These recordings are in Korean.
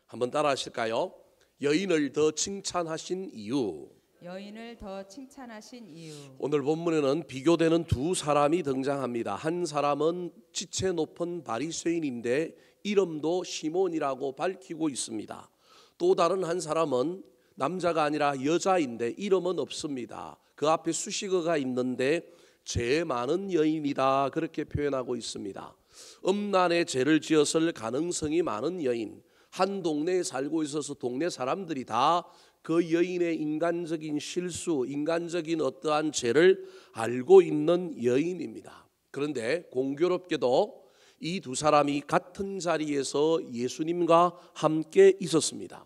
한번 따라 하실까요? 여인을 더 칭찬하신 이유. 여인을 더 칭찬하신 이유. 오늘 본문에는 비교되는 두 사람이 등장합니다. 한 사람은 지체 높은 바리새인인데 이름도 시몬이라고 밝히고 있습니다. 또 다른 한 사람은 남자가 아니라 여자인데 이름은 없습니다. 그 앞에 수식어가 있는데 죄 많은 여인이다, 그렇게 표현하고 있습니다. 음란의 죄를 지었을 가능성이 많은 여인, 한 동네에 살고 있어서 동네 사람들이 다 그 여인의 인간적인 실수, 인간적인 어떠한 죄를 알고 있는 여인입니다. 그런데 공교롭게도 이 두 사람이 같은 자리에서 예수님과 함께 있었습니다.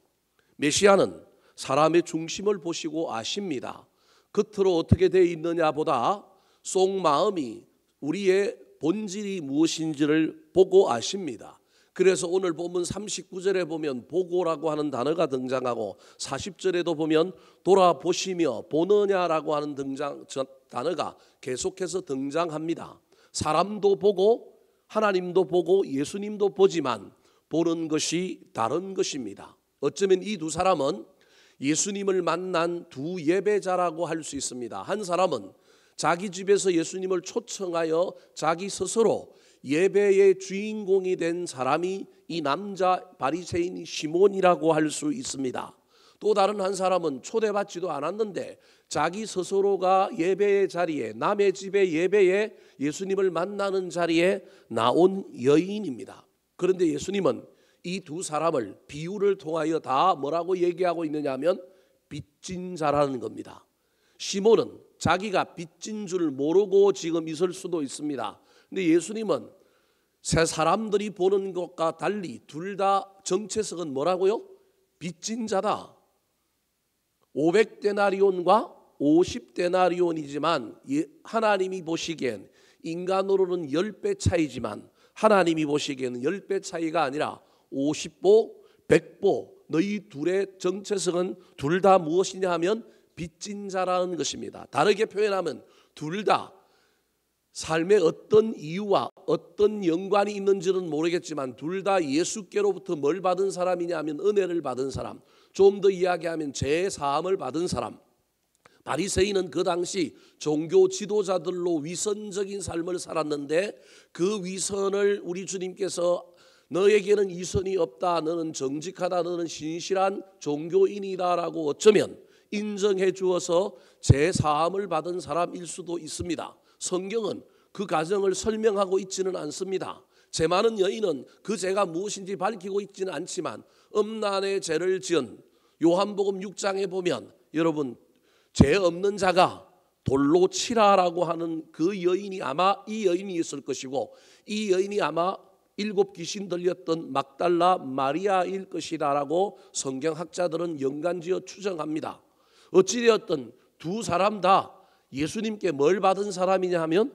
메시아는 사람의 중심을 보시고 아십니다. 겉으로 어떻게 되어 있느냐 보다 속마음이, 우리의 본질이 무엇인지를 보고 아십니다. 그래서 오늘 본문 39절에 보면 보고라고 하는 단어가 등장하고 40절에도 보면 돌아보시며 보느냐라고 하는 단어가 계속해서 등장합니다. 사람도 보고 하나님도 보고 예수님도 보지만 보는 것이 다른 것입니다. 어쩌면 이 두 사람은 예수님을 만난 두 예배자라고 할 수 있습니다. 한 사람은 자기 집에서 예수님을 초청하여 자기 스스로 예배의 주인공이 된 사람이 이 남자 바리새인 시몬이라고 할 수 있습니다. 또 다른 한 사람은 초대받지도 않았는데 자기 스스로가 예배의 자리에, 남의 집의 예배에 예수님을 만나는 자리에 나온 여인입니다. 그런데 예수님은 이 두 사람을 비유를 통하여 다 뭐라고 얘기하고 있느냐 하면 빚진 자라는 겁니다. 시몬은 자기가 빚진 줄 모르고 지금 있을 수도 있습니다. 근데 예수님은 세 사람들이 보는 것과 달리 둘 다 정체성은 뭐라고요? 빚진 자다. 500데나리온과 50데나리온이지만 하나님이 보시기엔 인간으로는 10배 차이지만 하나님이 보시기에는 10배 차이가 아니라 50보, 100보, 너희 둘의 정체성은 둘 다 무엇이냐 하면 빚진 자라는 것입니다. 다르게 표현하면 둘 다 삶의 어떤 이유와 어떤 연관이 있는지는 모르겠지만 둘 다 예수께로부터 뭘 받은 사람이냐 하면 은혜를 받은 사람, 좀 더 이야기하면 죄 사함을 받은 사람. 바리새인은 그 당시 종교 지도자들로 위선적인 삶을 살았는데 그 위선을 우리 주님께서 너에게는 이선이 없다, 너는 정직하다, 너는 신실한 종교인이다라고 어쩌면 인정해 주어서 죄 사함을 받은 사람일 수도 있습니다. 성경은 그 과정을 설명하고 있지는 않습니다. 죄 많은 여인은 그 죄가 무엇인지 밝히고 있지는 않지만 음란의 죄를 지은 요한복음 6장에 보면 여러분 죄 없는 자가 돌로 치라라고 하는 그 여인이 아마 이 여인이었을 것이고 이 여인이 아마 7 귀신 들렸던 막달라 마리아일 것이다라고 성경학자들은 연관지어 추정합니다. 어찌되었든 두 사람 다 예수님께 뭘 받은 사람이냐 하면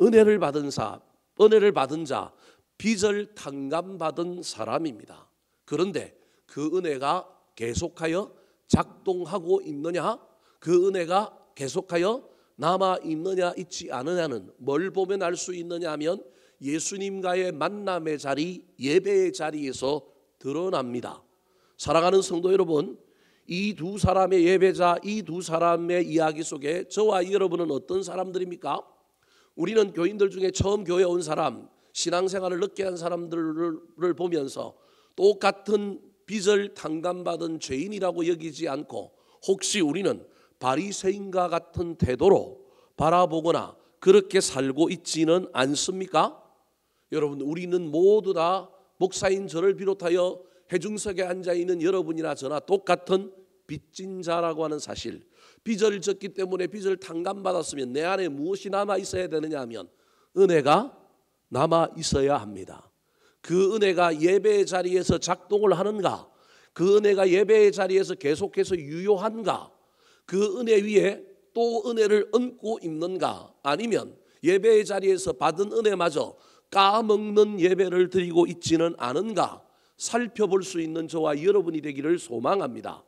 은혜를 받은 자, 빚을 탕감받은 사람입니다. 그런데 그 은혜가 계속하여 작동하고 있느냐, 그 은혜가 계속하여 남아 있느냐 있지 않느냐는 뭘 보면 알 수 있느냐 하면 예수님과의 만남의 자리, 예배의 자리에서 드러납니다. 사랑하는 성도 여러분, 이 두 사람의 예배자, 이 두 사람의 이야기 속에 저와 여러분은 어떤 사람들입니까? 우리는 교인들 중에 처음 교회 온 사람, 신앙생활을 늦게 한 사람들을 보면서 똑같은 빚을 탕감받은 죄인이라고 여기지 않고 혹시 우리는 바리새인과 같은 태도로 바라보거나 그렇게 살고 있지는 않습니까? 여러분, 우리는 모두 다 목사인 저를 비롯하여 회중석에 앉아있는 여러분이나 저나 똑같은 빚진 자라고 하는 사실, 빚을 졌기 때문에 빚을 탕감받았으면 내 안에 무엇이 남아 있어야 되느냐 하면 은혜가 남아 있어야 합니다. 그 은혜가 예배의 자리에서 작동을 하는가, 그 은혜가 예배의 자리에서 계속해서 유효한가, 그 은혜 위에 또 은혜를 얹고 있는가, 아니면 예배의 자리에서 받은 은혜마저 까먹는 예배를 드리고 있지는 않은가 살펴볼 수 있는 저와 여러분이 되기를 소망합니다.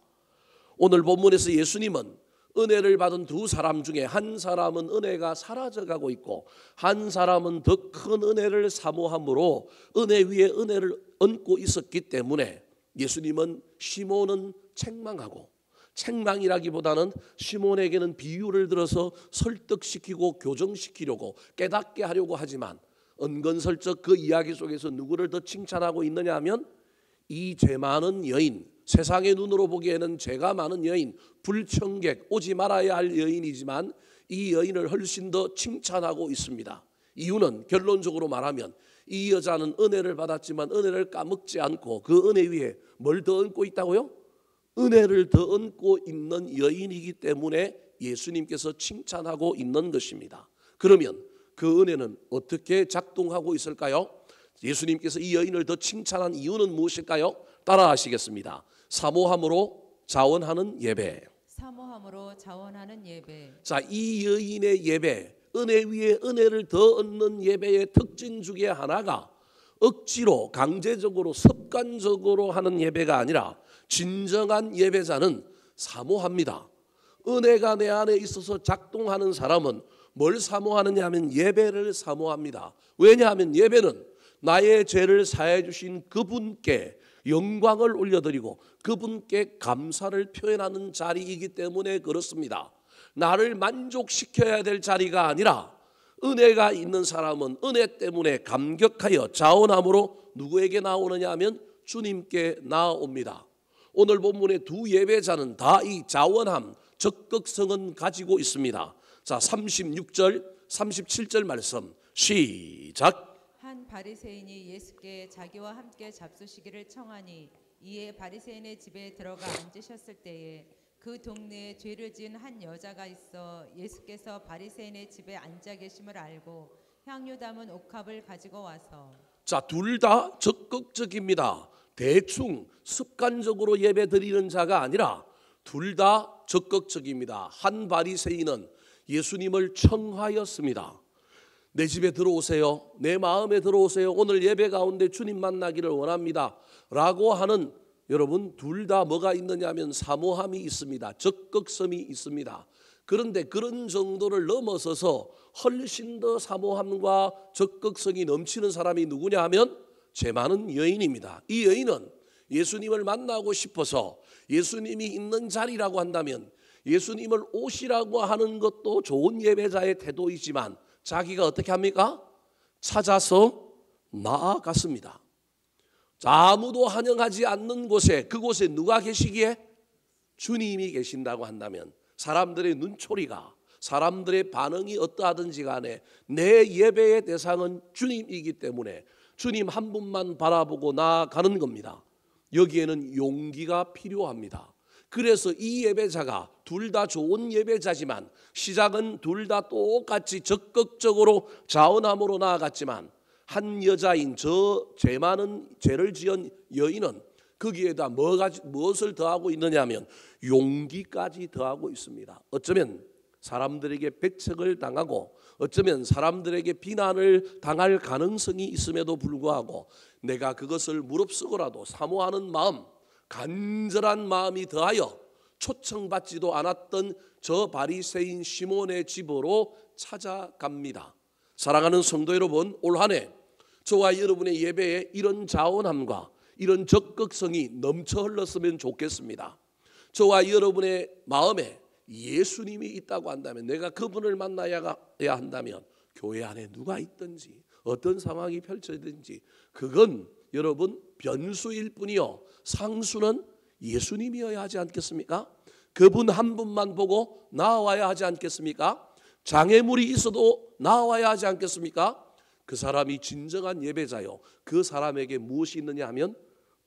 오늘 본문에서 예수님은 은혜를 받은 두 사람 중에 한 사람은 은혜가 사라져가고 있고 한 사람은 더 큰 은혜를 사모함으로 은혜 위에 은혜를 얹고 있었기 때문에 예수님은 시몬은 책망하고, 책망이라기보다는 시몬에게는 비유를 들어서 설득시키고 교정시키려고 깨닫게 하려고 하지만 은근슬쩍 그 이야기 속에서 누구를 더 칭찬하고 있느냐 하면 이 죄 많은 여인, 세상의 눈으로 보기에는 죄가 많은 여인, 불청객, 오지 말아야 할 여인이지만 이 여인을 훨씬 더 칭찬하고 있습니다. 이유는 결론적으로 말하면 이 여자는 은혜를 받았지만 은혜를 까먹지 않고 그 은혜 위에 뭘 더 얹고 있다고요? 은혜를 더 얹고 있는 여인이기 때문에 예수님께서 칭찬하고 있는 것입니다. 그러면 그 은혜는 어떻게 작동하고 있을까요? 예수님께서 이 여인을 더 칭찬한 이유는 무엇일까요? 따라 하시겠습니다. 사모함으로 자원하는 예배. 사모함으로 자원하는 예배. 자, 이 여인의 예배, 은혜 위에 은혜를 더 얻는 예배의 특징 중에 하나가 억지로 강제적으로 습관적으로 하는 예배가 아니라 진정한 예배자는 사모합니다. 은혜가 내 안에 있어서 작동하는 사람은 뭘 사모하느냐 하면 예배를 사모합니다. 왜냐하면 예배는 나의 죄를 사해 주신 그분께 영광을 올려드리고 그분께 감사를 표현하는 자리이기 때문에 그렇습니다. 나를 만족시켜야 될 자리가 아니라 은혜가 있는 사람은 은혜 때문에 감격하여 자원함으로 누구에게 나오느냐 하면 주님께 나옵니다. 오늘 본문의 두 예배자는 다 이 자원함, 적극성은 가지고 있습니다. 자, 36절, 37절 말씀 시작. 한 바리새인이 예수께 자기와 함께 잡수시기를 청하니 이에 바리새인의 집에 들어가 앉으셨을 때에 그 동네에 죄를 지은 한 여자가 있어 예수께서 바리새인의 집에 앉아 계심을 알고 향유 담은 옥합을 가지고 와서. 자, 둘 다 적극적입니다. 대충 습관적으로 예배 드리는 자가 아니라 둘 다 적극적입니다. 한 바리새인은 예수님을 청하였습니다. 내 집에 들어오세요. 내 마음에 들어오세요. 오늘 예배 가운데 주님 만나기를 원합니다. 라고 하는, 여러분 둘 다 뭐가 있느냐 하면 사모함이 있습니다. 적극성이 있습니다. 그런데 그런 정도를 넘어서서 훨씬 더 사모함과 적극성이 넘치는 사람이 누구냐 하면 죄 많은 여인입니다. 이 여인은 예수님을 만나고 싶어서 예수님이 있는 자리라고 한다면 예수님을 오시라고 하는 것도 좋은 예배자의 태도이지만 자기가 어떻게 합니까? 찾아서 나아갔습니다. 아무도 환영하지 않는 곳에, 그곳에 누가 계시기에? 주님이 계신다고 한다면 사람들의 눈초리가, 사람들의 반응이 어떠하든지 간에 내 예배의 대상은 주님이기 때문에 주님 한 분만 바라보고 나아가는 겁니다. 여기에는 용기가 필요합니다. 그래서 이 예배자가 둘 다 좋은 예배자지만 시작은 둘 다 똑같이 적극적으로 자원함으로 나아갔지만 한 여자인 저 죄 많은 죄를 지은 여인은 거기에다 무엇을 더하고 있느냐 하면 용기까지 더하고 있습니다. 어쩌면 사람들에게 배척을 당하고 어쩌면 사람들에게 비난을 당할 가능성이 있음에도 불구하고 내가 그것을 무릅쓰고라도 사모하는 마음, 간절한 마음이 더하여 초청받지도 않았던 저 바리새인 시몬의 집으로 찾아갑니다. 사랑하는 성도 여러분, 올 한 해 저와 여러분의 예배에 이런 자원함과 이런 적극성이 넘쳐 흘렀으면 좋겠습니다. 저와 여러분의 마음에 예수님이 있다고 한다면, 내가 그분을 만나야 한다면 교회 안에 누가 있든지 어떤 상황이 펼쳐지든지 그건 여러분 변수일 뿐이요 상수는 예수님이어야 하지 않겠습니까? 그분 한 분만 보고 나와야 하지 않겠습니까? 장애물이 있어도 나와야 하지 않겠습니까? 그 사람이 진정한 예배자요. 그 사람에게 무엇이 있느냐 하면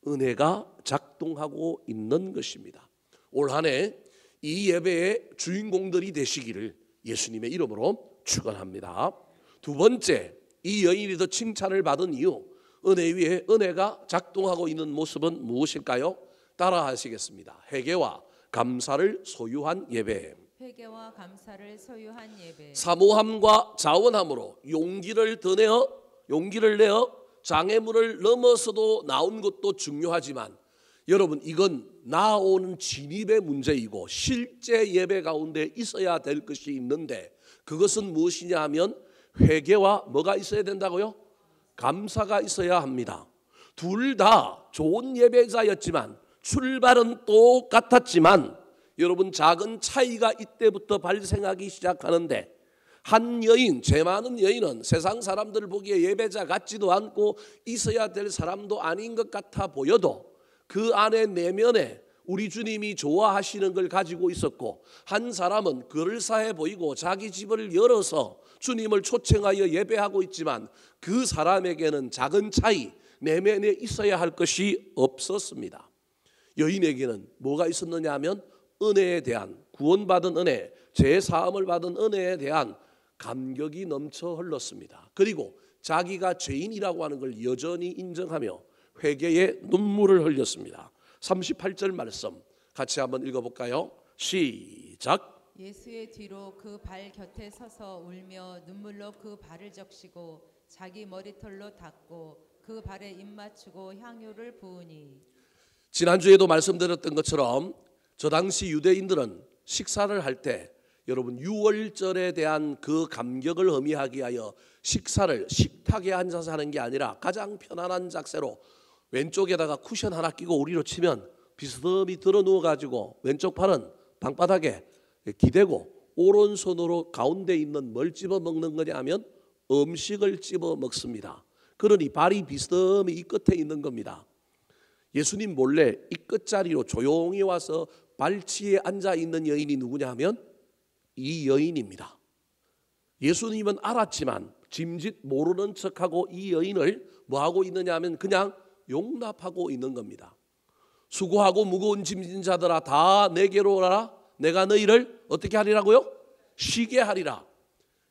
은혜가 작동하고 있는 것입니다. 올 한 해 이 예배의 주인공들이 되시기를 예수님의 이름으로 축원합니다. 두 번째, 이 여인이 더 칭찬을 받은 이유, 은혜 위에 은혜가 작동하고 있는 모습은 무엇일까요? 따라 하시겠습니다. 회개와 감사를 소유한 예배. 회개와 감사를 소유한 예배. 사모함과 자원함으로 용기를 내어 장애물을 넘어서도 나온 것도 중요하지만 여러분, 이건 나오는 진입의 문제이고 실제 예배 가운데 있어야 될 것이 있는데, 그것은 무엇이냐 하면 회개와 뭐가 있어야 된다고요? 감사가 있어야 합니다. 둘 다 좋은 예배자였지만 출발은 똑같았지만 여러분, 작은 차이가 이때부터 발생하기 시작하는데, 한 여인, 죄 많은 여인은 세상 사람들 보기에 예배자 같지도 않고 있어야 될 사람도 아닌 것 같아 보여도 그 안에 내면에 우리 주님이 좋아하시는 걸 가지고 있었고, 한 사람은 그럴싸해 보이고 자기 집을 열어서 주님을 초청하여 예배하고 있지만 그 사람에게는 작은 차이, 내면에 있어야 할 것이 없었습니다. 여인에게는 뭐가 있었느냐 하면 은혜에 대한, 구원받은 은혜, 죄사함을 받은 은혜에 대한 감격이 넘쳐 흘렀습니다. 그리고 자기가 죄인이라고 하는 걸 여전히 인정하며 회개의 눈물을 흘렸습니다. 38절 말씀 같이 한번 읽어볼까요? 시작. 예수의 뒤로 그 발 곁에 서서 울며 눈물로 그 발을 적시고 자기 머리털로 닦고 그 발에 입 맞추고 향유를 부으니. 지난주에도 말씀드렸던 것처럼 저 당시 유대인들은 식사를 할 때 여러분, 유월절에 대한 그 감격을 의미하기 위하여 식사를 식탁에 앉아서 하는 게 아니라 가장 편안한 자세로 왼쪽에다가 쿠션 하나 끼고 우리로 치면 비스듬히 들어 누워가지고 왼쪽 팔은 방바닥에 기대고 오른손으로 가운데 있는 뭘 집어 먹는 거냐 하면 음식을 집어 먹습니다. 그러니 발이 비스듬히 이 끝에 있는 겁니다. 예수님 몰래 이 끝자리로 조용히 와서 발치에 앉아 있는 여인이 누구냐 하면 이 여인입니다. 예수님은 알았지만 짐짓 모르는 척하고 이 여인을 뭐하고 있느냐 하면 그냥 용납하고 있는 겁니다. 수고하고 무거운 짐진 자들아 다 내게로 오라. 내가 너희를 어떻게 하리라고요? 쉬게 하리라.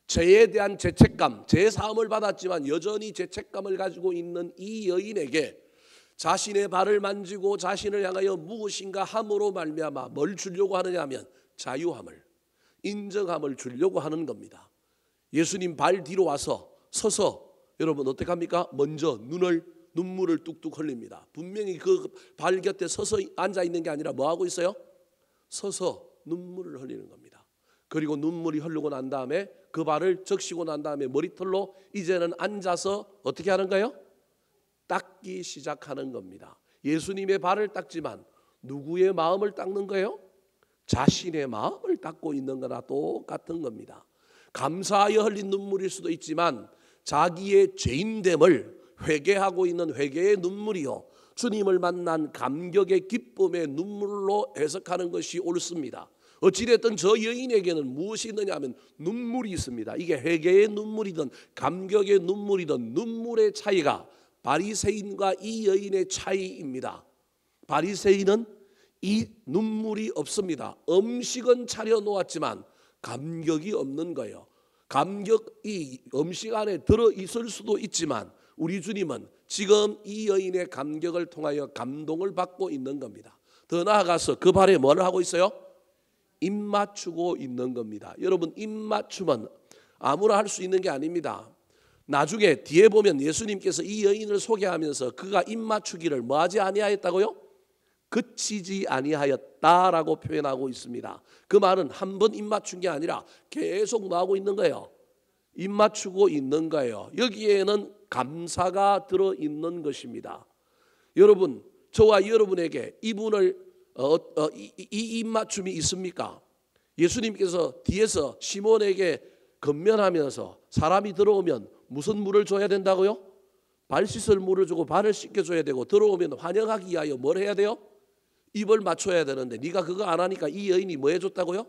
죄에 대한 죄책감, 죄사함을 받았지만 여전히 죄책감을 가지고 있는 이 여인에게 자신의 발을 만지고 자신을 향하여 무엇인가 함으로 말미암아 뭘 주려고 하느냐 하면 자유함을, 인정함을 주려고 하는 겁니다. 예수님 발 뒤로 와서 서서 여러분 어떻게 합니까? 먼저 눈물을 뚝뚝 흘립니다. 분명히 그 발 곁에 서서 앉아 있는 게 아니라 뭐 하고 있어요? 서서 눈물을 흘리는 겁니다. 그리고 눈물이 흐르고 난 다음에 그 발을 적시고 난 다음에 머리털로 이제는 앉아서 어떻게 하는가요? 닦기 시작하는 겁니다. 예수님의 발을 닦지만 누구의 마음을 닦는 거예요? 자신의 마음을 닦고 있는 거나 똑같은 겁니다. 감사하여 흘린 눈물일 수도 있지만 자기의 죄인됨을 회개하고 있는 회개의 눈물이요, 주님을 만난 감격의 기쁨의 눈물로 해석하는 것이 옳습니다. 어찌됐든 저 여인에게는 무엇이 있느냐 하면 눈물이 있습니다. 이게 회개의 눈물이든 감격의 눈물이든 눈물의 차이가 바리새인과 이 여인의 차이입니다. 바리새인은 이 눈물이 없습니다. 음식은 차려 놓았지만 감격이 없는 거예요. 감격이 음식 안에 들어 있을 수도 있지만 우리 주님은 지금 이 여인의 감격을 통하여 감동을 받고 있는 겁니다. 더 나아가서 그 발에 뭘 하고 있어요? 입 맞추고 있는 겁니다. 여러분, 입 맞춤은 아무나 할 수 있는 게 아닙니다. 나중에 뒤에 보면 예수님께서 이 여인을 소개하면서 그가 입 맞추기를 뭐하지 아니하였다고요? 그치지 아니하였다라고 표현하고 있습니다. 그 말은 한 번 입 맞춘 게 아니라 계속 뭐하고 있는 거예요? 입 맞추고 있는 거예요. 여기에는 감사가 들어있는 것입니다. 여러분, 저와 여러분에게 이분을 이 입 맞춤이 있습니까? 예수님께서 뒤에서 시몬에게 건면하면서 사람이 들어오면 무슨 물을 줘야 된다고요? 발 씻을 물을 주고 발을 씻겨줘야 되고, 들어오면 환영하기 위하여 뭘 해야 돼요? 입을 맞춰야 되는데 네가 그거 안 하니까 이 여인이 뭐 해줬다고요?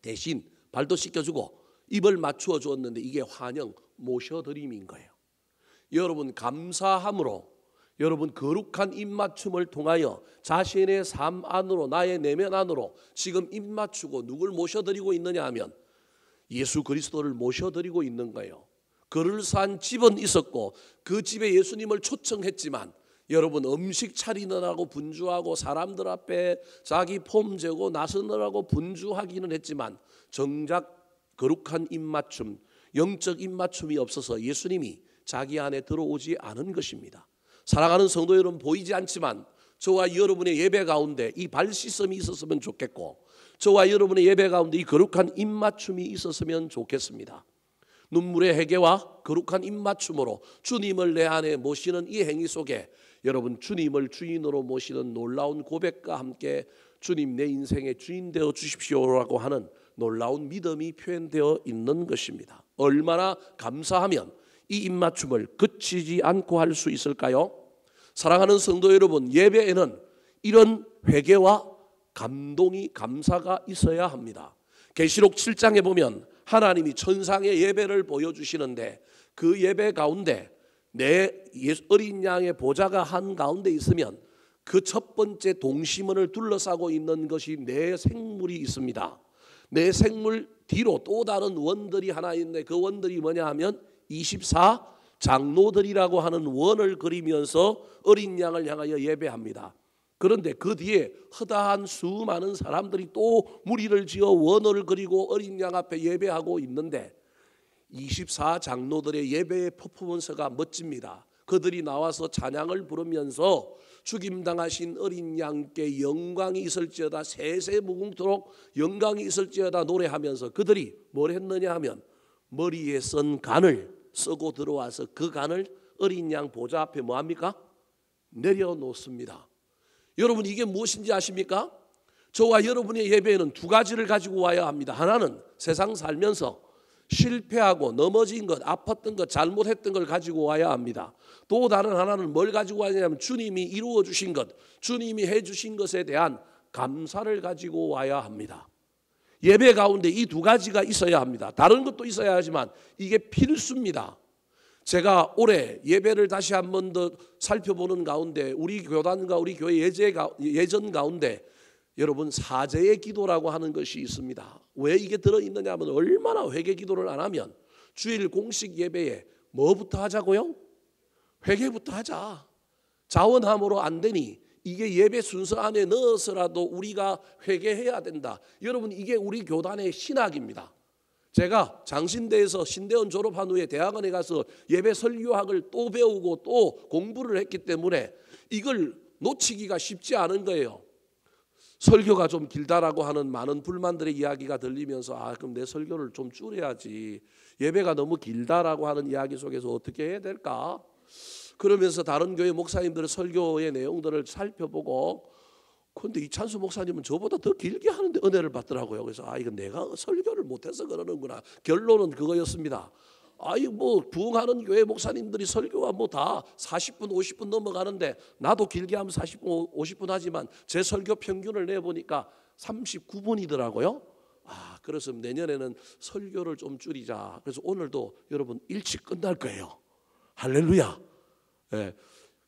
대신 발도 씻겨주고 입을 맞추어 주었는데 이게 환영, 모셔드림인 거예요. 여러분, 감사함으로 여러분 거룩한 입맞춤을 통하여 자신의 삶 안으로, 나의 내면 안으로 지금 입맞추고 누굴 모셔드리고 있느냐 하면 예수 그리스도를 모셔드리고 있는 거예요. 그럴싸한 집은 있었고 그 집에 예수님을 초청했지만 여러분, 음식 차리느라고 분주하고 사람들 앞에 자기 폼 재고 나서느라고 분주하기는 했지만 정작 거룩한 입맞춤, 영적 입맞춤이 없어서 예수님이 자기 안에 들어오지 않은 것입니다. 사랑하는 성도 여러분, 보이지 않지만 저와 여러분의 예배 가운데 이 발 씻음이 있었으면 좋겠고, 저와 여러분의 예배 가운데 이 거룩한 입맞춤이 있었으면 좋겠습니다. 눈물의 회개와 거룩한 입맞춤으로 주님을 내 안에 모시는 이 행위 속에 여러분 주님을 주인으로 모시는 놀라운 고백과 함께 주님 내 인생의 주인 되어 주십시오라고 하는 놀라운 믿음이 표현되어 있는 것입니다. 얼마나 감사하면 이 입맞춤을 그치지 않고 할 수 있을까요? 사랑하는 성도 여러분, 예배에는 이런 회개와 감동이 감사가 있어야 합니다. 계시록 7장에 보면 하나님이 천상의 예배를 보여주시는데 그 예배 가운데 내 어린 양의 보좌가 한가운데 있으면 그 첫 번째 동심원을 둘러싸고 있는 것이 내 생물이 있습니다. 내 생물 뒤로 또 다른 원들이 하나 있는데 그 원들이 뭐냐 하면 24 장로들이라고 하는 원을 그리면서 어린 양을 향하여 예배합니다. 그런데 그 뒤에 허다한 수많은 사람들이 또 무리를 지어 원을 그리고 어린 양 앞에 예배하고 있는데 24 장로들의 예배의 퍼포먼스가 멋집니다. 그들이 나와서 찬양을 부르면서 죽임당하신 어린 양께 영광이 있을지어다, 세세 무궁토록 영광이 있을지어다 노래하면서 그들이 뭘 했느냐 하면 머리에 쓴 간을 쓰고 들어와서 그 간을 어린 양 보좌 앞에 뭐합니까? 내려놓습니다. 여러분 이게 무엇인지 아십니까? 저와 여러분의 예배에는 두 가지를 가지고 와야 합니다. 하나는 세상 살면서 실패하고 넘어진 것, 아팠던 것, 잘못했던 걸 가지고 와야 합니다. 또 다른 하나는 뭘 가지고 와냐면 주님이 이루어 주신 것, 주님이 해 주신 것에 대한 감사를 가지고 와야 합니다. 예배 가운데 이 두 가지가 있어야 합니다. 다른 것도 있어야 하지만 이게 필수입니다. 제가 올해 예배를 다시 한 번 더 살펴보는 가운데 우리 교단과 우리 교회 예전 가운데 여러분 사제의 기도라고 하는 것이 있습니다. 왜 이게 들어있느냐 하면 얼마나 회개 기도를 안 하면 주일 공식 예배에 뭐부터 하자고요? 회개부터 하자. 자원함으로 안 되니 이게 예배 순서 안에 넣어서라도 우리가 회개해야 된다. 여러분 이게 우리 교단의 신학입니다. 제가 장신대에서 신대원 졸업한 후에 대학원에 가서 예배 설교학을 또 배우고 또 공부를 했기 때문에 이걸 놓치기가 쉽지 않은 거예요. 설교가 좀 길다라고 하는 많은 불만들의 이야기가 들리면서 그럼 내 설교를 좀 줄여야지. 예배가 너무 길다라고 하는 이야기 속에서 어떻게 해야 될까? 그러면서 다른 교회 목사님들의 설교의 내용들을 살펴보고 그런데 이찬수 목사님은 저보다 더 길게 하는데 은혜를 받더라고요. 그래서 이건 내가 설교를 못해서 그러는구나. 결론은 그거였습니다. 뭐 부흥하는 교회 목사님들이 설교가 뭐 다 40분 50분 넘어가는데 나도 길게 하면 40분 50분 하지만 제 설교 평균을 내보니까 39분이더라고요. 그래서 내년에는 설교를 좀 줄이자. 그래서 오늘도 여러분 일찍 끝날 거예요. 할렐루야. 네.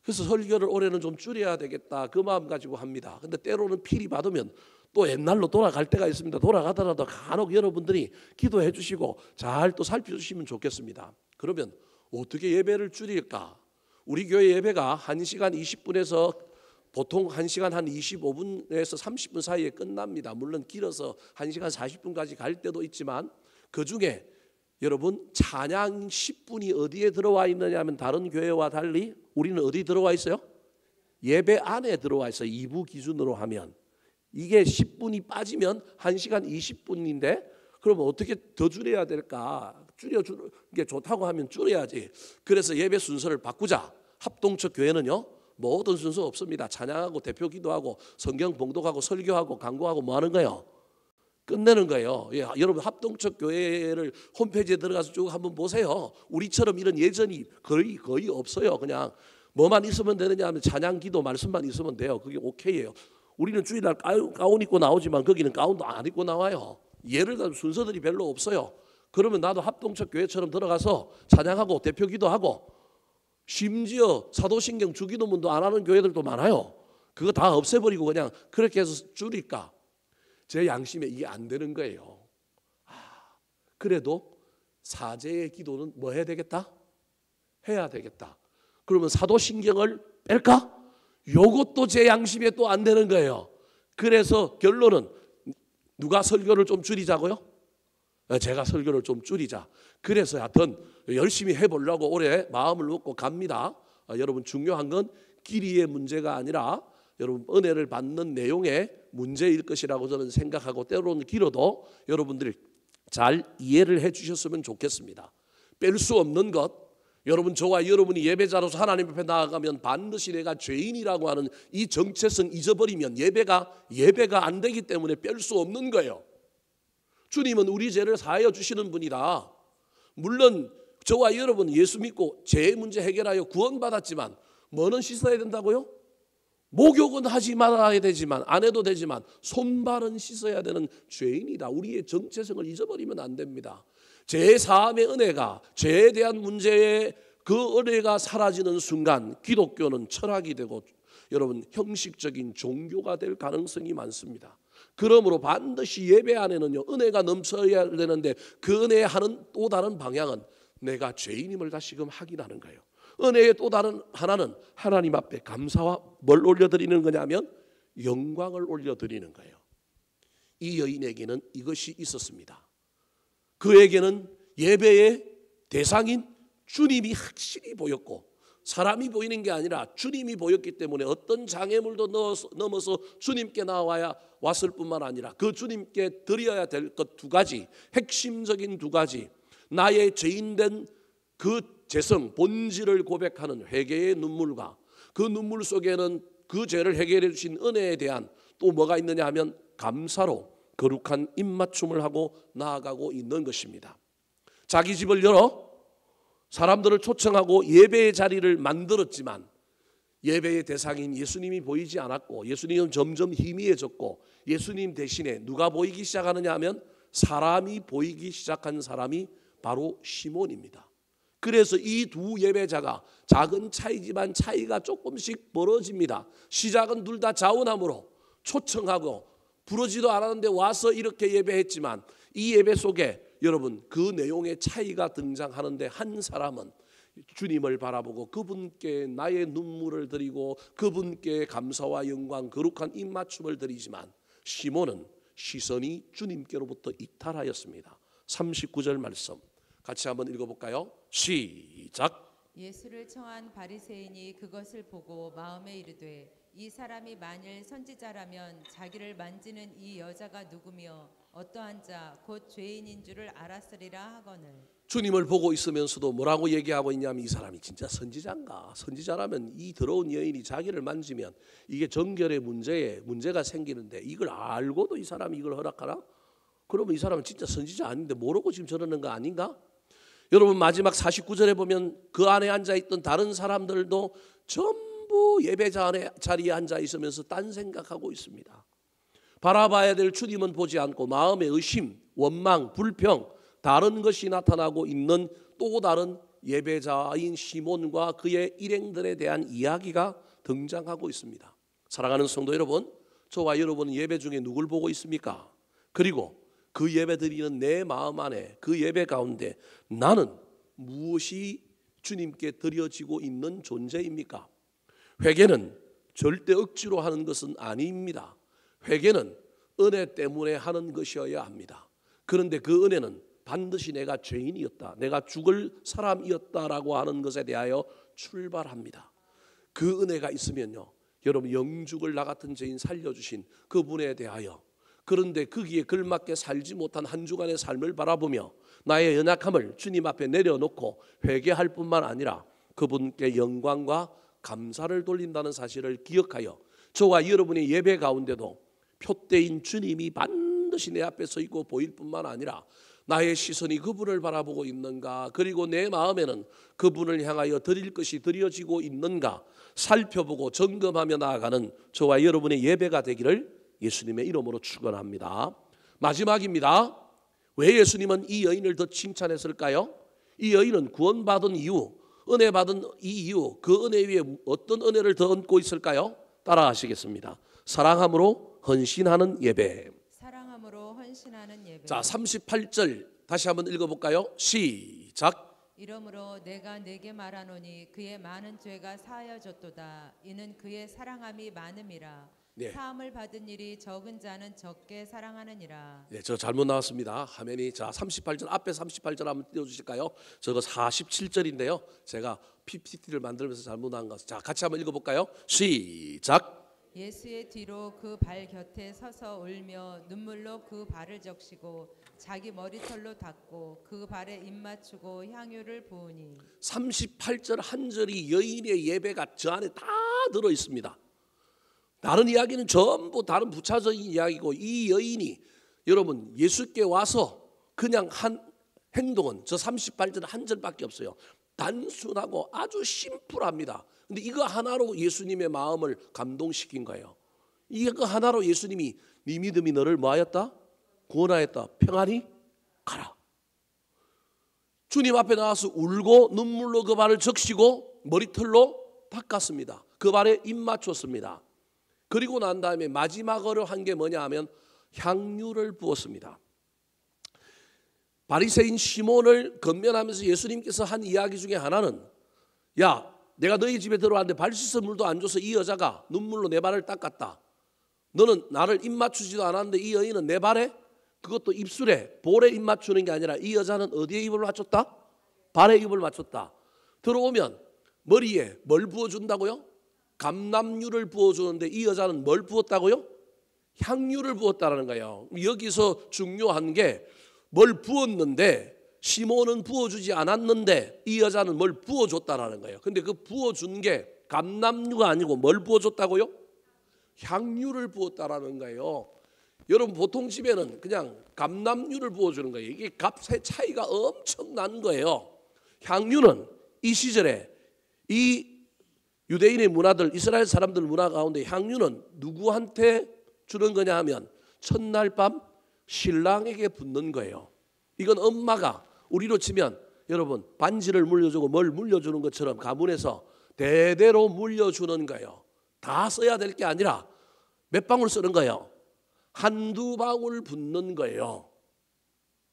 그래서 설교를 올해는 좀 줄여야 되겠다 그 마음 가지고 합니다. 근데 때로는 필이 받으면 또 옛날로 돌아갈 때가 있습니다. 돌아가더라도 간혹 여러분들이 기도해 주시고 잘 또 살펴주시면 좋겠습니다. 그러면 어떻게 예배를 줄일까? 우리 교회 예배가 1시간 20분에서 보통 1시간 한 25분에서 30분 사이에 끝납니다. 물론 길어서 1시간 40분까지 갈 때도 있지만 그중에 여러분 찬양 10분이 어디에 들어와 있느냐 하면 다른 교회와 달리 우리는 어디 들어와 있어요? 예배 안에 들어와 있어요. 2부 기준으로 하면 이게 10분이 빠지면 1시간 20분인데 그러면 어떻게 더 줄여야 될까? 줄여주는 게 좋다고 하면 줄여야지. 그래서 예배 순서를 바꾸자. 합동적 교회는요 모든 순서 없습니다. 찬양하고 대표 기도하고 성경 봉독하고 설교하고 강구하고 뭐 하는 거예요? 끝내는 거예요. 여러분 합동적 교회를 홈페이지에 들어가서 쭉 한번 보세요. 우리처럼 이런 예전이 거의 없어요. 그냥 뭐만 있으면 되느냐 하면 찬양 기도 말씀만 있으면 돼요. 그게 오케이예요. 우리는 주일날 가운 입고 나오지만 거기는 가운도 안 입고 나와요. 예를 들어 순서들이 별로 없어요. 그러면 나도 합동적 교회처럼 들어가서 찬양하고 대표 기도하고 심지어 사도신경 주기도문도 안 하는 교회들도 많아요. 그거 다 없애버리고 그냥 그렇게 해서 줄일까? 제 양심에 이게 안 되는 거예요. 그래도 사제의 기도는 뭐 해야 되겠다? 해야 되겠다. 그러면 사도신경을 뺄까? 요것도 제 양심에 또 안 되는 거예요. 그래서 결론은 누가 설교를 좀 줄이자고요? 제가 설교를 좀 줄이자. 그래서 하여튼 열심히 해보려고 올해 마음을 먹고 갑니다. 여러분 중요한 건 길이의 문제가 아니라 여러분 은혜를 받는 내용의 문제일 것이라고 저는 생각하고 때로는 길어도 여러분들이 잘 이해를 해 주셨으면 좋겠습니다. 뺄 수 없는 것, 여러분 저와 여러분이 예배자로서 하나님 앞에 나아가면 반드시 내가 죄인이라고 하는 이 정체성 잊어버리면 예배가 안 되기 때문에 뺄 수 없는 거예요. 주님은 우리 죄를 사하여 주시는 분이다. 물론 저와 여러분 예수 믿고 죄 문제 해결하여 구원받았지만 뭐는 씻어야 된다고요? 목욕은 하지 말아야 되지만 안 해도 되지만 손발은 씻어야 되는 죄인이다. 우리의 정체성을 잊어버리면 안 됩니다. 죄 사함의 은혜가, 죄에 대한 문제의 그 은혜가 사라지는 순간 기독교는 철학이 되고 여러분 형식적인 종교가 될 가능성이 많습니다. 그러므로 반드시 예배 안에는요 은혜가 넘쳐야 되는데 그 은혜의 하는 또 다른 방향은 내가 죄인임을 다시금 확인하는 거예요. 은혜의 또 다른 하나는 하나님 앞에 감사와 뭘 올려드리는 거냐면 영광을 올려드리는 거예요. 이 여인에게는 이것이 있었습니다. 그에게는 예배의 대상인 주님이 확실히 보였고 사람이 보이는 게 아니라 주님이 보였기 때문에 어떤 장애물도 넘어서 주님께 나와야 왔을 뿐만 아니라 그 주님께 드려야 될 것 두 가지, 핵심적인 두 가지, 나의 죄인된 그 죄성 본질을 고백하는 회개의 눈물과 그 눈물 속에는 그 죄를 해결해 주신 은혜에 대한 또 뭐가 있느냐 하면 감사로 거룩한 입맞춤을 하고 나아가고 있는 것입니다. 자기 집을 열어 사람들을 초청하고 예배의 자리를 만들었지만 예배의 대상인 예수님이 보이지 않았고 예수님은 점점 희미해졌고 예수님 대신에 누가 보이기 시작하느냐 하면 사람이 보이기 시작한 사람이 바로 시몬입니다. 그래서 이 두 예배자가 작은 차이지만 차이가 조금씩 벌어집니다. 시작은 둘 다 자원함으로 초청하고 부르지도 않았는데 와서 이렇게 예배했지만 이 예배 속에 여러분 그 내용의 차이가 등장하는데 한 사람은 주님을 바라보고 그분께 나의 눈물을 드리고 그분께 감사와 영광 거룩한 입맞춤을 드리지만 시몬은 시선이 주님께로부터 이탈하였습니다. 39절 말씀 같이 한번 읽어볼까요? 시작. 예수를 청한 바리새인이 그것을 보고 마음에 이르되 이 사람이 만일 선지자라면 자기를 만지는 이 여자가 누구며 어떠한 자 곧 죄인인 줄을 알았으리라 하거늘. 주님을 보고 있으면서도 뭐라고 얘기하고 있냐면 이 사람이 진짜 선지자인가? 선지자라면 이 더러운 여인이 자기를 만지면 이게 정결의 문제가 생기는데 이걸 알고도 이 사람이 이걸 허락하나? 그러면 이 사람은 진짜 선지자 아닌데 모르고 지금 저러는 거 아닌가? 여러분 마지막 49절에 보면 그 안에 앉아있던 다른 사람들도 전부 예배자 자리에 앉아 있으면서 딴 생각하고 있습니다. 바라봐야 될 주님은 보지 않고 마음의 의심, 원망, 불평 다른 것이 나타나고 있는 또 다른 예배자인 시몬과 그의 일행들에 대한 이야기가 등장하고 있습니다. 사랑하는 성도 여러분, 저와 여러분은 예배 중에 누굴 보고 있습니까? 그리고 그 예배 드리는 내 마음 안에 그 예배 가운데 나는 무엇이 주님께 드려지고 있는 존재입니까? 회개는 절대 억지로 하는 것은 아닙니다. 회개는 은혜 때문에 하는 것이어야 합니다. 그런데 그 은혜는 반드시 내가 죄인이었다, 내가 죽을 사람이었다라고 하는 것에 대하여 출발합니다. 그 은혜가 있으면요, 여러분 영죽을 나 같은 죄인 살려주신 그분에 대하여, 그런데 거기에 걸맞게 살지 못한 한 주간의 삶을 바라보며 나의 연약함을 주님 앞에 내려놓고 회개할 뿐만 아니라 그분께 영광과 감사를 돌린다는 사실을 기억하여 저와 여러분의 예배 가운데도 표대인 주님이 반드시 내 앞에 서 있고 보일 뿐만 아니라 나의 시선이 그분을 바라보고 있는가, 그리고 내 마음에는 그분을 향하여 드릴 것이 드려지고 있는가 살펴보고 점검하며 나아가는 저와 여러분의 예배가 되기를 예수님의 이름으로 축원합니다. 마지막입니다. 왜 예수님은 이 여인을 더 칭찬했을까요? 이 여인은 구원받은 이유, 은혜 받은 이 이유, 그 은혜 위에 어떤 은혜를 더 얹고 있을까요? 따라 하시겠습니다. 사랑함으로 헌신하는 예배. 사랑함으로 헌신하는 예배. 자, 38절 다시 한번 읽어볼까요? 시작. 이러므로 내가 내게 말하노니 그의 많은 죄가 사하여졌도다. 이는 그의 사랑함이 많음이라. 네. 사함을 받은 일이 적은 자는 적게 사랑하느니라. 네, 저 잘못 나왔습니다. 화면이. 자, 38절 앞에 38절 한번 띄워주실까요? 저거 47절인데요. 제가 PPT를 만들면서 잘못 나온 것. 자, 같이 한번 읽어볼까요? 시작. 예수의 뒤로 그 발 곁에 서서 울며 눈물로 그 발을 적시고 자기 머리털로 닦고 그 발에 입 맞추고 향유를 부으니 38절 한 절이 여인의 예배가 저 안에 다 들어 있습니다. 다른 이야기는 전부 다른 부차적인 이야기고, 이 여인이 여러분 예수께 와서 그냥 한 행동은 저 38절 한 절밖에 없어요. 단순하고 아주 심플합니다. 근데 이거 하나로 예수님의 마음을 감동시킨 거예요. 이거 하나로 예수님이 네 믿음이 너를 뭐하였다? 구원하였다. 평안히 가라. 주님 앞에 나와서 울고 눈물로 그 발을 적시고 머리털로 닦았습니다. 그 발에 입 맞췄습니다. 그리고 난 다음에 마지막으로 한 게 뭐냐 하면 향유를 부었습니다. 바리새인 시몬을 건면하면서 예수님께서 한 이야기 중에 하나는, 야, 내가 너희 집에 들어왔는데 발 씻을 물도 안 줘서 이 여자가 눈물로 내 발을 닦았다. 너는 나를 입 맞추지도 않았는데 이 여인은 내 발에, 그것도 입술에, 볼에 입 맞추는 게 아니라 이 여자는 어디에 입을 맞췄다? 발에 입을 맞췄다. 들어오면 머리에 뭘 부어준다고요? 감람유를 부어주는데 이 여자는 뭘 부었다고요? 향유를 부었다라는 거예요. 여기서 중요한 게 뭘 부었는데 시몬은 부어주지 않았는데 이 여자는 뭘 부어줬다라는 거예요. 근데 그 부어준 게 감람유가 아니고 뭘 부어줬다고요? 향유를 부었다라는 거예요. 여러분 보통 집에는 그냥 감람유를 부어주는 거예요. 이게 값의 차이가 엄청난 거예요. 향유는 이 시절에 이 유대인의 문화들, 이스라엘 사람들 문화 가운데 향유는 누구한테 주는 거냐 하면 첫날 밤 신랑에게 붓는 거예요. 이건 엄마가 우리로 치면 여러분 반지를 물려주고 뭘 물려주는 것처럼 가문에서 대대로 물려주는 거예요. 다 써야 될 게 아니라 몇 방울 쓰는 거예요? 한두 방울 붓는 거예요.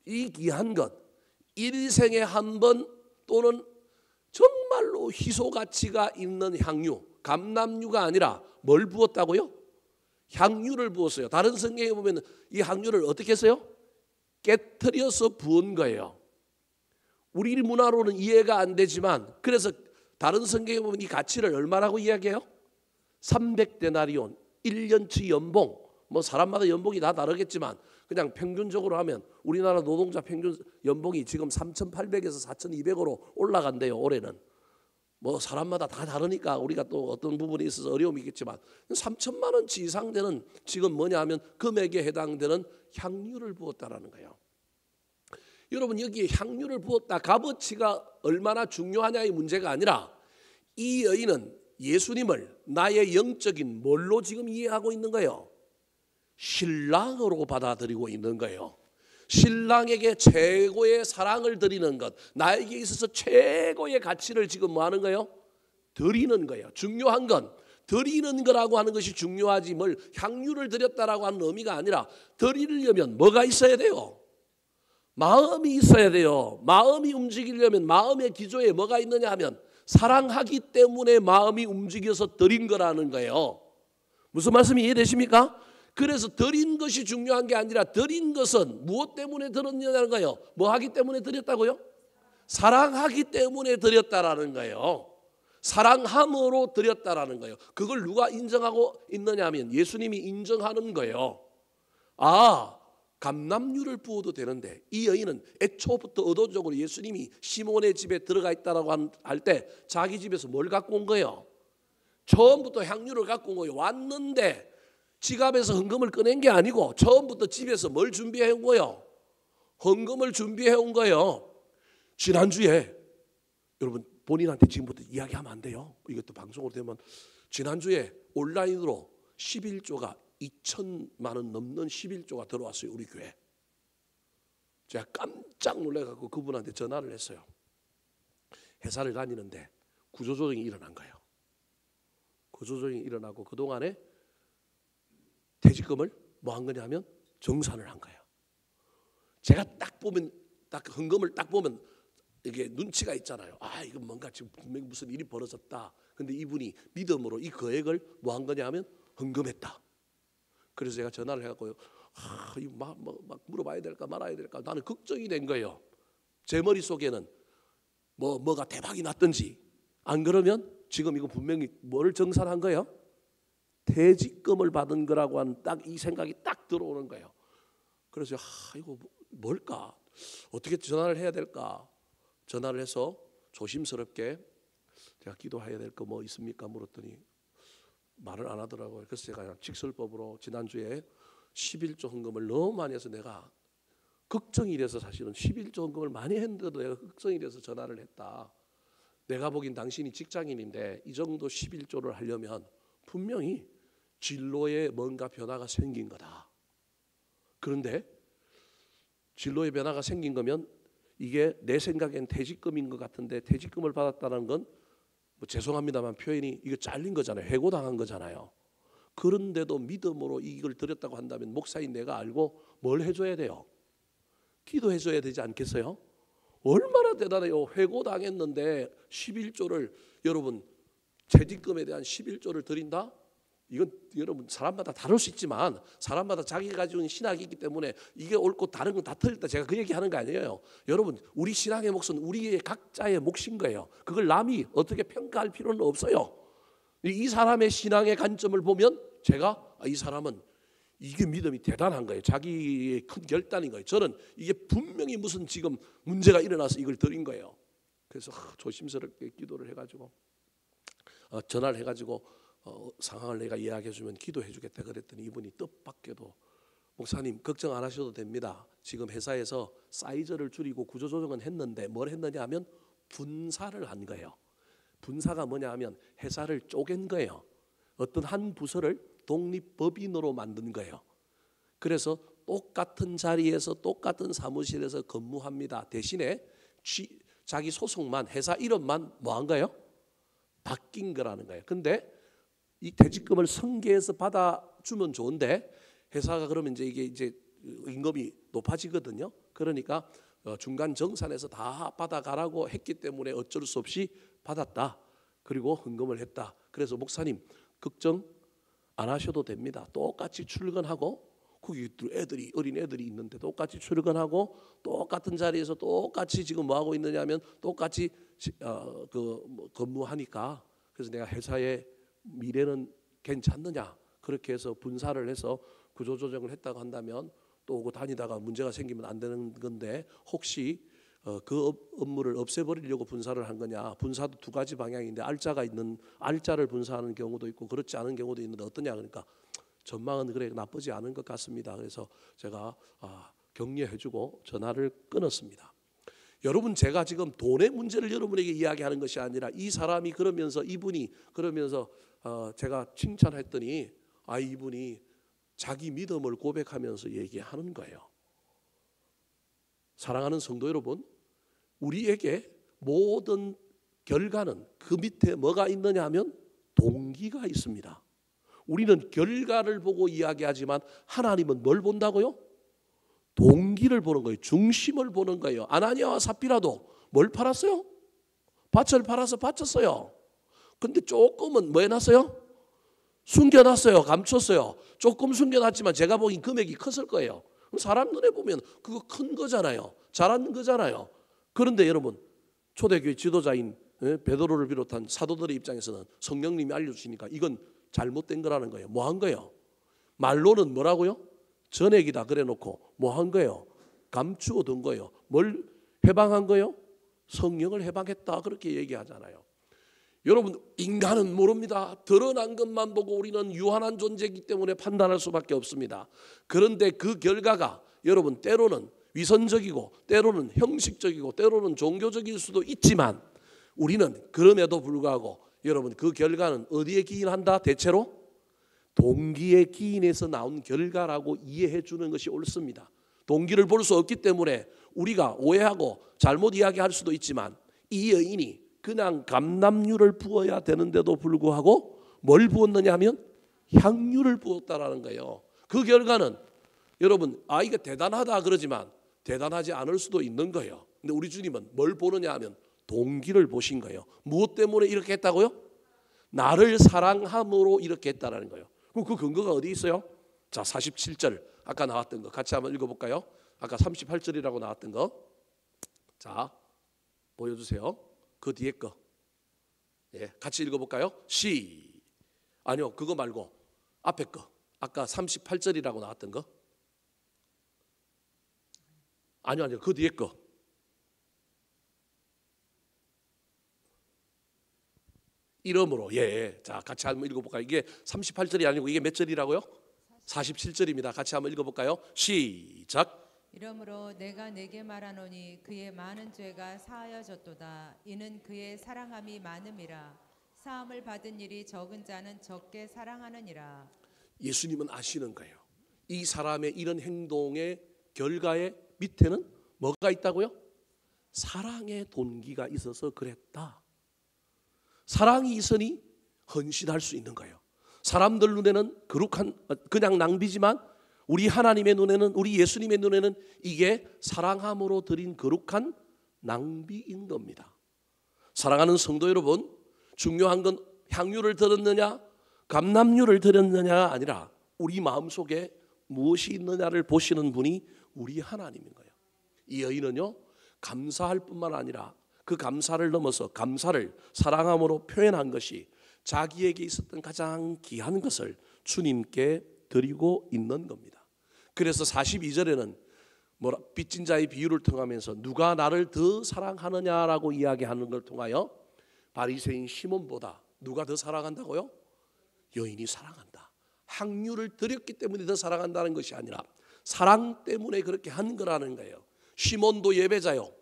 이 귀한 것, 일생에 한 번 또는 정말로 희소 가치가 있는 향유, 감람유가 아니라 뭘 부었다고요? 향유를 부었어요. 다른 성경에 보면 이 향유를 어떻게 했어요? 깨트려서 부은 거예요. 우리 문화로는 이해가 안 되지만, 그래서 다른 성경에 보면 이 가치를 얼마라고 이야기해요? 300데나리온, 1년치 연봉. 뭐 사람마다 연봉이 다 다르겠지만 그냥 평균적으로 하면 우리나라 노동자 평균 연봉이 지금 3,800에서 4,200으로 올라간대요. 올해는. 뭐 사람마다 다 다르니까 우리가 또 어떤 부분에 있어서 어려움이 있겠지만 3천만 원치 이상 되는 지금 뭐냐 하면 금액에 해당되는 향유를 부었다라는 거예요. 여러분 여기에 향유를 부었다, 값어치가 얼마나 중요하냐의 문제가 아니라 이 여인은 예수님을 나의 영적인 뭘로 지금 이해하고 있는 거예요? 신랑으로 받아들이고 있는 거예요. 신랑에게 최고의 사랑을 드리는 것, 나에게 있어서 최고의 가치를 지금 뭐 하는 거예요? 드리는 거예요. 중요한 건 드리는 거라고 하는 것이 중요하지 뭘 향유를 드렸다라고 하는 의미가 아니라, 드리려면 뭐가 있어야 돼요? 마음이 있어야 돼요. 마음이 움직이려면 마음의 기조에 뭐가 있느냐 하면 사랑하기 때문에 마음이 움직여서 드린 거라는 거예요. 무슨 말씀이 이해되십니까? 그래서 드린 것이 중요한 게 아니라 드린 것은 무엇 때문에 드렸냐는 거예요. 뭐 하기 때문에 드렸다고요? 사랑하기 때문에 드렸다라는 거예요. 사랑함으로 드렸다라는 거예요. 그걸 누가 인정하고 있느냐 하면 예수님이 인정하는 거예요. 아, 감람유를 부어도 되는데 이 여인은 애초부터 의도적으로 예수님이 시몬의 집에 들어가 있다라고 할 때 자기 집에서 뭘 갖고 온 거예요? 처음부터 향유를 갖고 온 거예요. 왔는데 지갑에서 헌금을 꺼낸 게 아니고 처음부터 집에서 뭘 준비해 온 거예요? 헌금을 준비해 온 거예요. 지난주에 여러분 본인한테 지금부터 이야기하면 안 돼요. 이것도 방송으로 되면 지난주에 온라인으로 11조가 2천만 원 넘는 11조가 들어왔어요. 우리 교회. 제가 깜짝 놀라갖고 그분한테 전화를 했어요. 회사를 다니는데 구조조정이 일어난 거예요. 구조조정이 일어나고 그동안에 퇴직금을 뭐 한 거냐 하면 정산을 한 거예요. 제가 딱 보면 딱 헌금을 딱 보면 이게 눈치가 있잖아요. 아, 이건 뭔가 지금 분명히 무슨 일이 벌어졌다. 근데 이분이 믿음으로 이 거액을 뭐 한 거냐 하면 헌금했다. 그래서 제가 전화를 해갖고요. 이거 막 물어봐야 될까 말아야 될까 나는 걱정이 된 거예요. 제 머릿속에는 뭐가 대박이 났든지 안 그러면 지금 이거 분명히 뭐를 정산한 거예요? 퇴직금을 받은 거라고 하는 딱 이 생각이 딱 들어오는 거예요. 그래서 이거 뭘까? 어떻게 전화를 해야 될까? 전화를 해서 조심스럽게 제가 기도해야 될 거 뭐 있습니까? 물었더니 말을 안 하더라고요. 그래서 제가 그냥 직설법으로 지난주에 11조 헌금을 너무 많이 해서 내가 걱정이 돼서 사실은 11조 헌금을 많이 했는데도 내가 걱정이 돼서 전화를 했다. 내가 보긴 당신이 직장인인데 이 정도 11조를 하려면 분명히 진로에 뭔가 변화가 생긴 거다. 그런데 진로에 변화가 생긴 거면 이게 내 생각엔 퇴직금인 것 같은데 퇴직금을 받았다는 건 뭐 죄송합니다만 표현이 이거 잘린 거잖아요. 해고당한 거잖아요. 그런데도 믿음으로 이걸 드렸다고 한다면 목사인 내가 알고 뭘 해줘야 돼요? 기도해줘야 되지 않겠어요? 얼마나 대단해요. 해고당했는데 11조를 여러분 퇴직금에 대한 11조를 드린다? 이건 여러분 사람마다 다를 수 있지만 사람마다 자기가 가지고 있는 신학이 있기 때문에 이게 옳고 다른 건 다 틀렸다 제가 그 얘기하는 거 아니에요. 여러분 우리 신앙의 몫은 우리의 각자의 몫인 거예요. 그걸 남이 어떻게 평가할 필요는 없어요. 이 사람의 신앙의 관점을 보면 제가 이 사람은 이게 믿음이 대단한 거예요. 자기의 큰 결단인 거예요. 저는 이게 분명히 무슨 지금 문제가 일어나서 이걸 드린 거예요. 그래서 조심스럽게 기도를 해가지고 전화를 해가지고 상황을 내가 이야기해 주면 기도해 주겠다 그랬더니 이분이 뜻밖에도 목사님 걱정 안 하셔도 됩니다. 지금 회사에서 사이즈를 줄이고 구조조정은 했는데 뭘 했느냐 하면 분사를 한 거예요. 분사가 뭐냐 하면 회사를 쪼갠 거예요. 어떤 한 부서를 독립법인으로 만든 거예요. 그래서 똑같은 자리에서 똑같은 사무실에서 근무합니다. 대신에 자기 소속만 회사 이름만 뭐 한 거예요? 바뀐 거라는 거예요. 근데 이 퇴직금을 승계해서 받아주면 좋은데 회사가 그러면 이제 임금이 높아지거든요. 그러니까 중간 정산에서 다 받아가라고 했기 때문에 어쩔 수 없이 받았다. 그리고 헌금을 했다. 그래서 목사님 걱정 안 하셔도 됩니다. 똑같이 출근하고 거기 애들이 어린 애들이 있는데 똑같이 출근하고 똑같은 자리에서 똑같이 지금 뭐 하고 있느냐면 똑같이 근무하니까 그래서 내가 회사에 미래는 괜찮느냐 그렇게 해서 분사를 해서 구조조정을 했다고 한다면 또 오고 다니다가 문제가 생기면 안 되는 건데 혹시 그 업무를 없애버리려고 분사를 한 거냐. 분사도 두 가지 방향인데 알짜가 있는 알짜를 분사하는 경우도 있고 그렇지 않은 경우도 있는데 어떠냐. 그러니까 전망은 그래 나쁘지 않은 것 같습니다. 그래서 제가 격려해주고 전화를 끊었습니다. 여러분 제가 지금 돈의 문제를 여러분에게 이야기하는 것이 아니라 이 사람이 그러면서 이분이 그러면서 제가 칭찬했더니 이분이 자기 믿음을 고백하면서 얘기하는 거예요. 사랑하는 성도 여러분, 우리에게 모든 결과는 그 밑에 뭐가 있느냐 하면 동기가 있습니다. 우리는 결과를 보고 이야기하지만 하나님은 뭘 본다고요? 동기를 보는 거예요. 중심을 보는 거예요. 아나니아와 삽비라도 뭘 팔았어요? 밭을 팔아서 바쳤어요. 근데 조금은 뭐 해놨어요? 숨겨놨어요. 감췄어요. 조금 숨겨놨지만 제가 보기엔 금액이 컸을 거예요. 사람 눈에 보면 그거 큰 거잖아요. 잘한 거잖아요. 그런데 여러분 초대교회 지도자인 베드로를 비롯한 사도들의 입장에서는 성령님이 알려주시니까 이건 잘못된 거라는 거예요. 뭐 한 거예요? 말로는 뭐라고요? 전액이다 그래 놓고 뭐 한 거예요? 감추어 둔 거예요. 뭘 해방한 거예요? 성령을 해방했다 그렇게 얘기하잖아요. 여러분 인간은 모릅니다. 드러난 것만 보고 우리는 유한한 존재이기 때문에 판단할 수밖에 없습니다. 그런데 그 결과가 여러분 때로는 위선적이고 때로는 형식적이고 때로는 종교적일 수도 있지만 우리는 그럼에도 불구하고 여러분 그 결과는 어디에 기인한다? 대체로 동기에 기인해서 나온 결과라고 이해해 주는 것이 옳습니다. 동기를 볼 수 없기 때문에 우리가 오해하고 잘못 이야기할 수도 있지만 이 여인이 그냥 감람유를 부어야 되는데도 불구하고 뭘 부었느냐 하면 향유를 부었다라는 거예요. 그 결과는 여러분 이게 대단하다 그러지만 대단하지 않을 수도 있는 거예요. 근데 우리 주님은 뭘 보느냐 하면 동기를 보신 거예요. 무엇 때문에 이렇게 했다고요? 나를 사랑함으로 이렇게 했다라는 거예요. 그럼 그 근거가 어디 있어요? 자 47절 아까 나왔던 거 같이 한번 읽어볼까요? 아까 38절이라고 나왔던 거. 자 보여주세요. 그 뒤에 거. 예, 같이 읽어볼까요? 아니요 그거 말고 앞에 거. 아까 38절이라고 나왔던 거. 아니요. 그 뒤에 거. 이러므로 자, 같이 한번 읽어볼까요? 이게 38절이 아니고 이게 몇 절이라고요? 47절입니다. 같이 한번 읽어볼까요? 시작. 이러므로 내가 내게 말하노니 그의 많은 죄가 사하여졌도다. 이는 그의 사랑함이 많음이라. 사함을 받은 일이 적은 자는 적게 사랑하느니라. 예수님은 아시는 거예요. 이 사람의 이런 행동의 결과의 밑에는 뭐가 있다고요? 사랑의 동기가 있어서 그랬다. 사랑이 있으니 헌신할 수 있는 거예요. 사람들 눈에는 거룩한 그냥 낭비지만 우리 하나님의 눈에는, 우리 예수님의 눈에는 이게 사랑함으로 드린 거룩한 낭비인 겁니다. 사랑하는 성도 여러분, 중요한 건 향유를 드렸느냐 감람유를 드렸느냐가 아니라 우리 마음속에 무엇이 있느냐를 보시는 분이 우리 하나님인 거예요. 이 여인은요, 감사할 뿐만 아니라 그 감사를 넘어서 감사를 사랑함으로 표현한 것이 자기에게 있었던 가장 귀한 것을 주님께 드리고 있는 겁니다. 그래서 42절에는 빚진 자의 비유를 통하면서 누가 나를 더 사랑하느냐라고 이야기하는 걸 통하여 바리새인 시몬보다 누가 더 사랑한다고요? 여인이 사랑한다. 향유를 드렸기 때문에 더 사랑한다는 것이 아니라 사랑 때문에 그렇게 한 거라는 거예요. 시몬도 예배자요.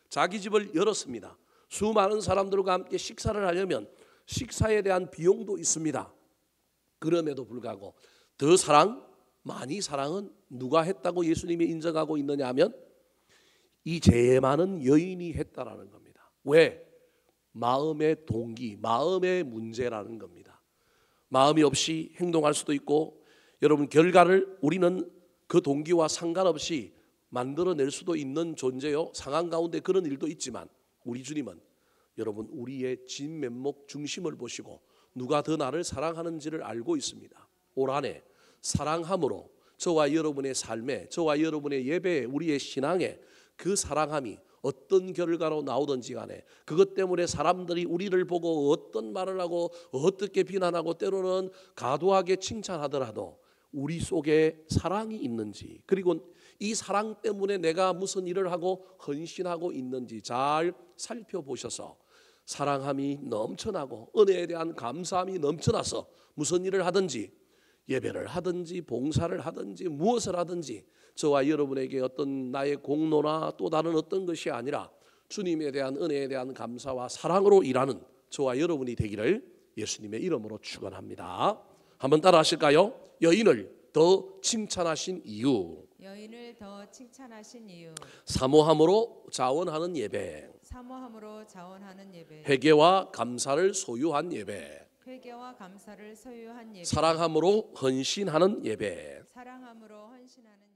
자기 집을 열었습니다. 수많은 사람들과 함께 식사를 하려면 식사에 대한 비용도 있습니다. 그럼에도 불구하고 더 사랑, 많이 사랑은 누가 했다고 예수님이 인정하고 있느냐 하면 이 죄 많은 여인이 했다라는 겁니다. 왜? 마음의 동기, 마음의 문제라는 겁니다. 마음이 없이 행동할 수도 있고 여러분 결과를 우리는 그 동기와 상관없이 만들어낼 수도 있는 존재요. 상황 가운데 그런 일도 있지만 우리 주님은 여러분 우리의 진면목 중심을 보시고 누가 더 나를 사랑하는지를 알고 있습니다. 올 한해 사랑함으로 저와 여러분의 삶에, 저와 여러분의 예배에, 우리의 신앙에 그 사랑함이 어떤 결과로 나오든지 간에 그것 때문에 사람들이 우리를 보고 어떤 말을 하고 어떻게 비난하고 때로는 과도하게 칭찬하더라도 우리 속에 사랑이 있는지, 그리고 이 사랑 때문에 내가 무슨 일을 하고 헌신하고 있는지 잘 살펴보셔서 사랑함이 넘쳐나고 은혜에 대한 감사함이 넘쳐나서 무슨 일을 하든지 예배를 하든지 봉사를 하든지 무엇을 하든지 저와 여러분에게 어떤 나의 공로나 또 다른 어떤 것이 아니라 주님에 대한 은혜에 대한 감사와 사랑으로 일하는 저와 여러분이 되기를 예수님의 이름으로 축원합니다. 한번 따라 하실까요? 여인을 더 칭찬하신 이유. 여인을 더 칭찬하신 이유. 사모함으로 자원하는 예배. 사모함으로 자원하는 예배. 회개와 감사를 소유한 예배. 회개와 감사를 소유한 예배. 사랑함으로 헌신하는 예배. 사랑함으로 헌신하는 예배.